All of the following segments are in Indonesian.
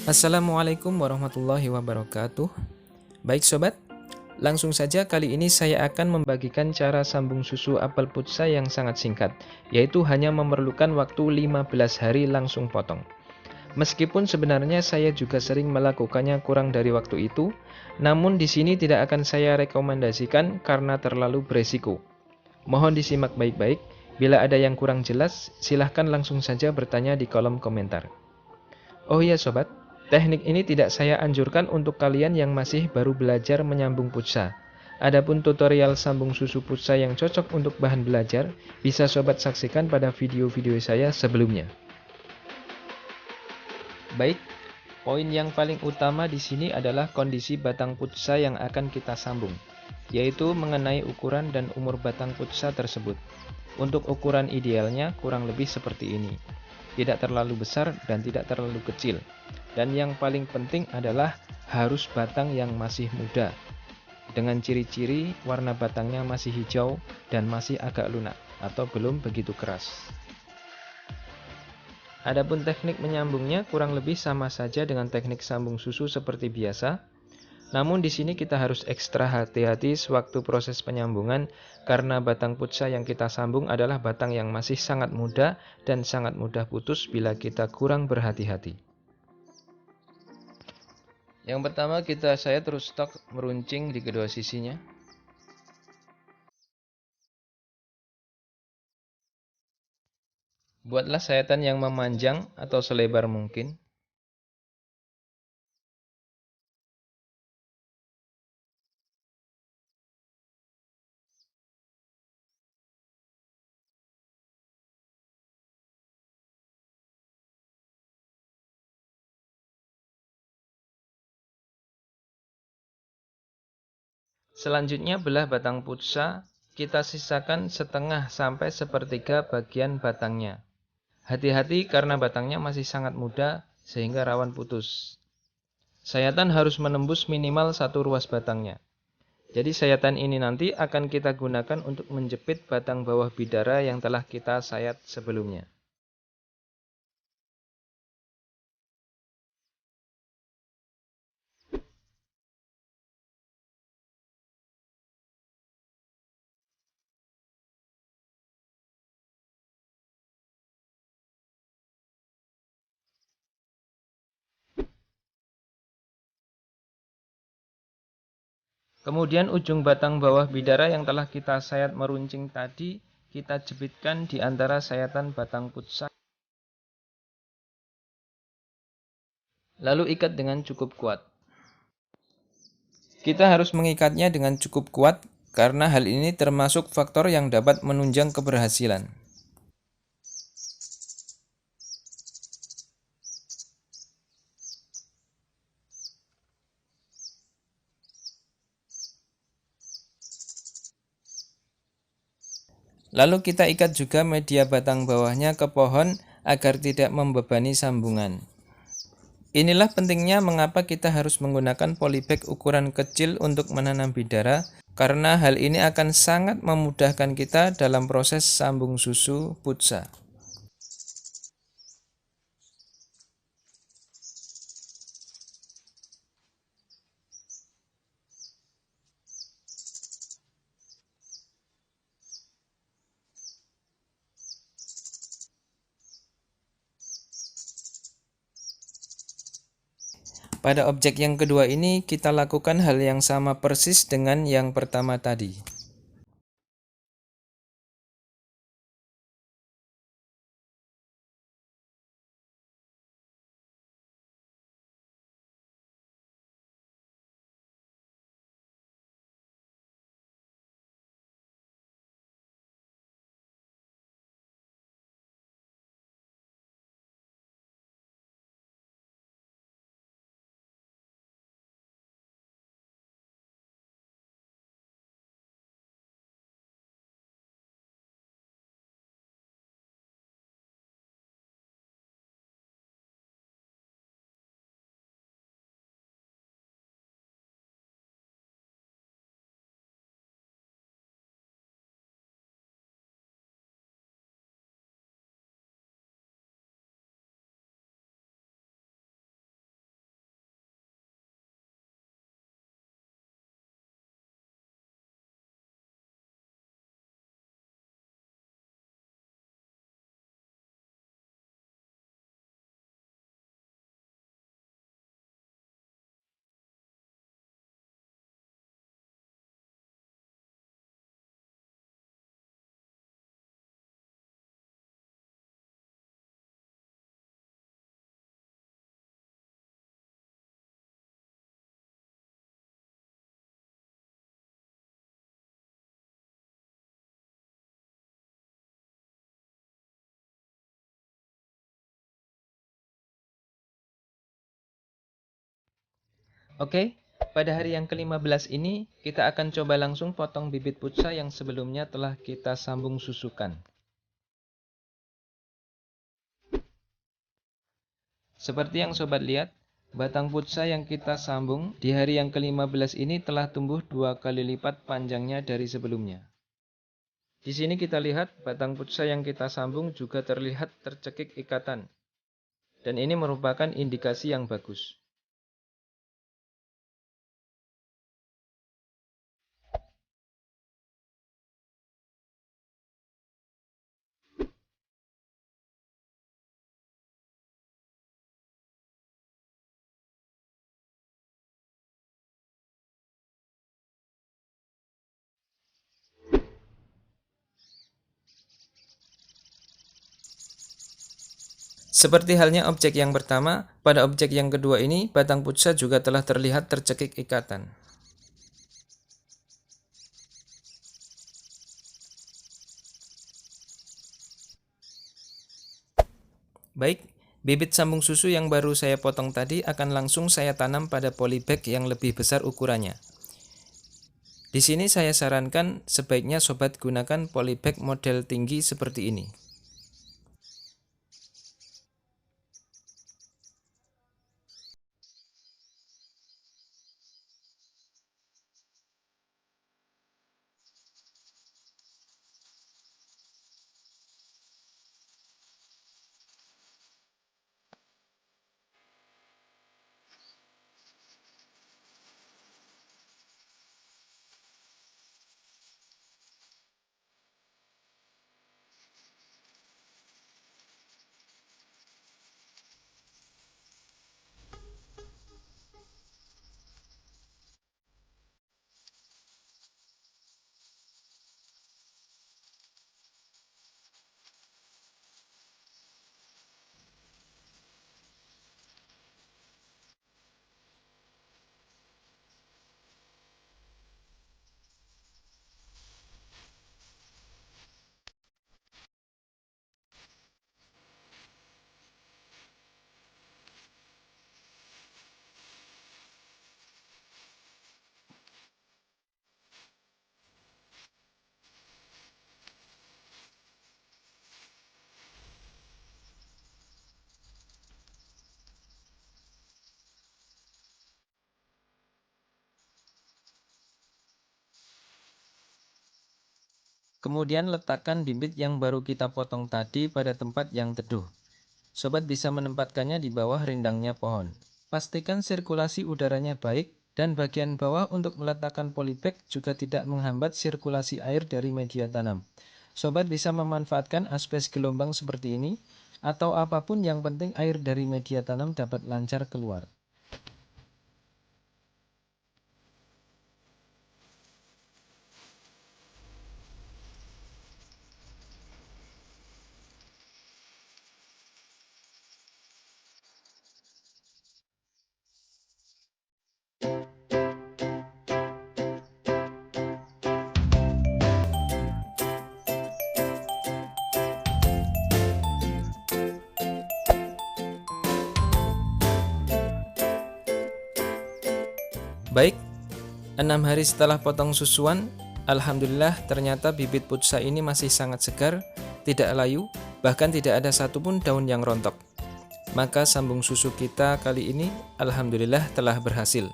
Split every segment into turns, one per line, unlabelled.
Assalamualaikum warahmatullahi wabarakatuh. Baik sobat, langsung saja kali ini saya akan membagikan cara sambung susu apel putsa yang sangat singkat, yaitu hanya memerlukan waktu 15 hari langsung potong. Meskipun sebenarnya saya juga sering melakukannya kurang dari waktu itu, namun di sini tidak akan saya rekomendasikan karena terlalu beresiko. Mohon disimak baik-baik, bila ada yang kurang jelas, silahkan langsung saja bertanya di kolom komentar. Oh iya sobat, teknik ini tidak saya anjurkan untuk kalian yang masih baru belajar menyambung putsa. Adapun tutorial sambung susu putsa yang cocok untuk bahan belajar, bisa sobat saksikan pada video-video saya sebelumnya. Baik, poin yang paling utama di sini adalah kondisi batang putsa yang akan kita sambung, yaitu mengenai ukuran dan umur batang putsa tersebut. Untuk ukuran idealnya kurang lebih seperti ini. Tidak terlalu besar dan tidak terlalu kecil. Dan yang paling penting adalah harus batang yang masih muda, dengan ciri-ciri warna batangnya masih hijau dan masih agak lunak atau belum begitu keras. Adapun teknik menyambungnya kurang lebih sama saja dengan teknik sambung susu seperti biasa. Namun di sini kita harus ekstra hati-hati sewaktu proses penyambungan karena batang putsa yang kita sambung adalah batang yang masih sangat muda dan sangat mudah putus bila kita kurang berhati-hati. Yang pertama saya terus stok meruncing di kedua sisinya. Buatlah sayatan yang memanjang atau selebar mungkin. Selanjutnya belah batang putsa, kita sisakan setengah sampai sepertiga bagian batangnya. Hati-hati karena batangnya masih sangat muda sehingga rawan putus. Sayatan harus menembus minimal satu ruas batangnya. Jadi sayatan ini nanti akan kita gunakan untuk menjepit batang bawah bidara yang telah kita sayat sebelumnya. Kemudian ujung batang bawah bidara yang telah kita sayat meruncing tadi, kita jepitkan di antara sayatan batang putsa. Lalu ikat dengan cukup kuat. Kita harus mengikatnya dengan cukup kuat karena hal ini termasuk faktor yang dapat menunjang keberhasilan. Lalu kita ikat juga media batang bawahnya ke pohon agar tidak membebani sambungan. Inilah pentingnya mengapa kita harus menggunakan polybag ukuran kecil untuk menanam bidara, karena hal ini akan sangat memudahkan kita dalam proses sambung susu putsa. Pada objek yang kedua ini kita lakukan hal yang sama persis dengan yang pertama tadi. Oke, pada hari yang ke-15 ini kita akan coba langsung potong bibit putsa yang sebelumnya telah kita sambung susukan. Seperti yang sobat lihat, batang putsa yang kita sambung di hari yang ke-15 ini telah tumbuh 2 kali lipat panjangnya dari sebelumnya. Di sini kita lihat batang putsa yang kita sambung juga terlihat tercekik ikatan. Dan ini merupakan indikasi yang bagus. Seperti halnya objek yang pertama, pada objek yang kedua ini batang putsa juga telah terlihat tercekik ikatan. Baik, bibit sambung susu yang baru saya potong tadi akan langsung saya tanam pada polybag yang lebih besar ukurannya. Di sini saya sarankan sebaiknya sobat gunakan polybag model tinggi seperti ini. Kemudian letakkan bibit yang baru kita potong tadi pada tempat yang teduh. Sobat bisa menempatkannya di bawah rindangnya pohon. Pastikan sirkulasi udaranya baik dan bagian bawah untuk meletakkan polybag juga tidak menghambat sirkulasi air dari media tanam. Sobat bisa memanfaatkan asbes gelombang seperti ini atau apapun yang penting air dari media tanam dapat lancar keluar. Baik, 6 hari setelah potong susuan, alhamdulillah ternyata bibit putsa ini masih sangat segar, tidak layu, bahkan tidak ada satupun daun yang rontok. Maka sambung susu kita kali ini alhamdulillah telah berhasil.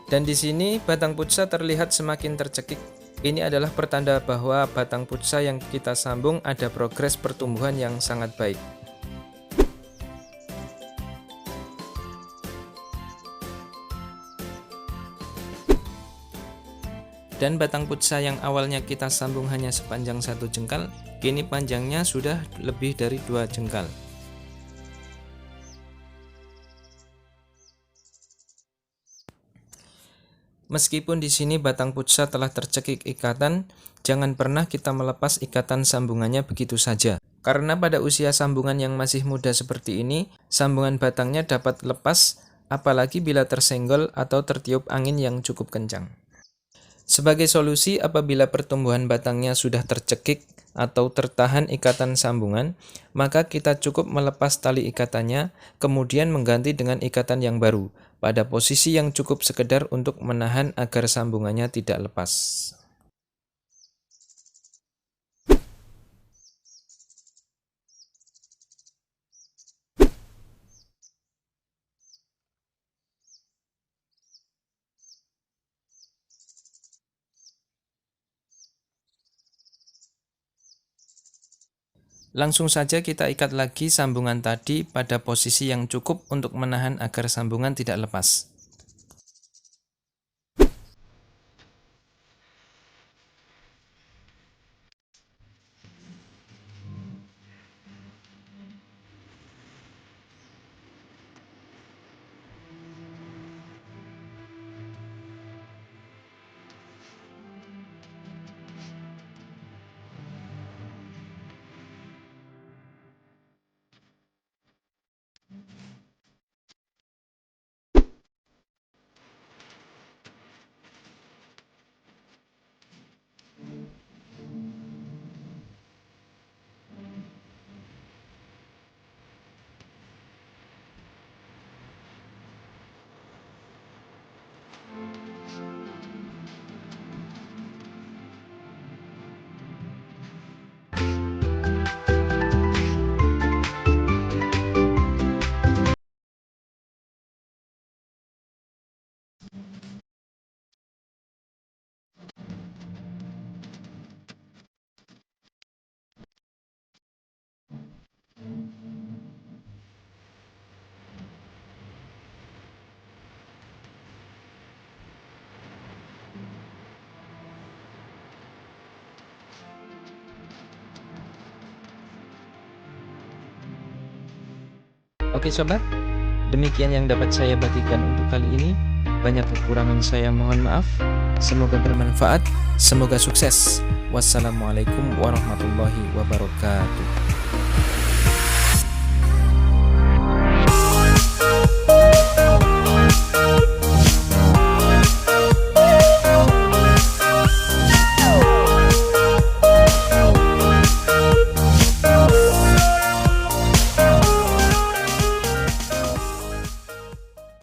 Dan di sini batang putsa terlihat semakin tercekik. Ini adalah pertanda bahwa batang putsa yang kita sambung ada progres pertumbuhan yang sangat baik. Dan batang putsa yang awalnya kita sambung hanya sepanjang 1 jengkal, kini panjangnya sudah lebih dari 2 jengkal. Meskipun di sini batang putsa telah tercekik ikatan, jangan pernah kita melepas ikatan sambungannya begitu saja. Karena pada usia sambungan yang masih muda seperti ini, sambungan batangnya dapat lepas, apalagi bila tersenggol atau tertiup angin yang cukup kencang. Sebagai solusi, apabila pertumbuhan batangnya sudah tercekik atau tertahan ikatan sambungan, maka kita cukup melepas tali ikatannya, kemudian mengganti dengan ikatan yang baru, pada posisi yang cukup sekedar untuk menahan agar sambungannya tidak lepas. Langsung saja kita ikat lagi sambungan tadi pada posisi yang cukup untuk menahan agar sambungan tidak lepas. Oke sobat, demikian yang dapat saya bagikan untuk kali ini. Banyak kekurangan saya mohon maaf. Semoga bermanfaat, semoga sukses. Wassalamualaikum warahmatullahi wabarakatuh.